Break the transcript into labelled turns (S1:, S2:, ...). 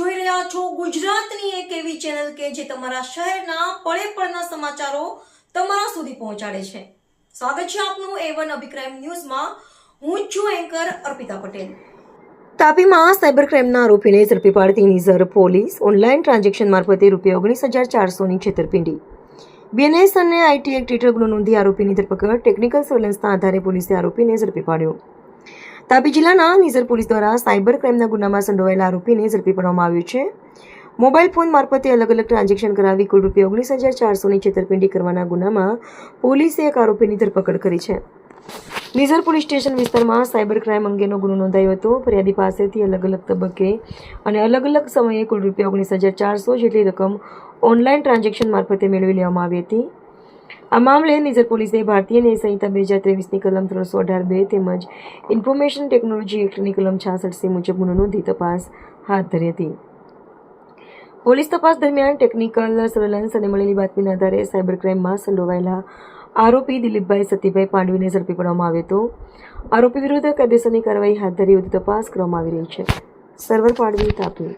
S1: જોઈ રહ્યા છો ગુજરાતની એક એવી ચેનલ કે જે તમારા શહેરના પળે પળના સમાચારો તમારા સુધી પહોંચાડે છે। સ્વાગત છે આપનું A1 અભિક્રાઇમ ન્યૂઝમાં। હું છું એન્કર અર્પિતા પટેલ। તાપીમાં સાયબર ક્રાઇમના આરોપીને ઝડપી પાડતી નિઝર પોલીસ। ઓનલાઈન ટ્રાન્ઝેક્શન મારફતે ₹19,400ની છેતરપિંડી। બીએનએસ અને આઈટી એક્ટ હેઠળ ગુનો નોંધી આરોપીની ધરપકડ। ટેકનિકલ સર્વેલન્સના આધારે પોલીસે આરોપીને ઝડપી પાડ્યો। તાપી જિલ્લાના નિઝર પોલીસ દ્વારા સાયબર ક્રાઇમના ગુનામાં સંડોવાયેલા આરોપીને ઝડપી પાડવામાં આવ્યો છે। મોબાઈલ ફોન મારફતે અલગ અલગ ટ્રાન્ઝેક્શન કરાવી કુલ ₹19,400ની છેતરપિંડી કરવાના ગુનામાં પોલીસે એક આરોપીની ધરપકડ કરી છે। નિઝર પોલીસ સ્ટેશન વિસ્તારમાં સાયબર ક્રાઇમ અંગેનો ગુનો નોંધાયો હતો। ફરિયાદી પાસેથી અલગ અલગ તબક્કે અને અલગ અલગ સમયે કુલ ₹19,400 જેટલી રકમ ઓનલાઈન ટ્રાન્ઝેક્શન મારફતે મેળવી લેવામાં આવી હતી। આ મામલે નિઝર પોલીસે ભારતીય ન્યાય સંહિતા 2023ની કલમ 318(2) તેમજ ઇન્ફોર્મેશન ટેકનોલોજી એક્ટની કલમ 66(c) મુજબ ગુનો નોંધી તપાસ હાથ ધરી હતી। પોલીસ તપાસ દરમિયાન ટેકનિકલ સર્વેલન્સ અને મળેલી બાતમીના આધારે સાયબર ક્રાઇમમાં સંડોવાયેલા આરોપી દિલીપભાઈ સતીભાઈ પાંડવીને ઝડપી પાડવામાં આવ્યો હતો। આરોપી વિરુદ્ધ કાયદેસરની કાર્યવાહી હાથ ધરી વધુ તપાસ કરવામાં આવી રહી છે। સર્વર પાંડવી, તાપી।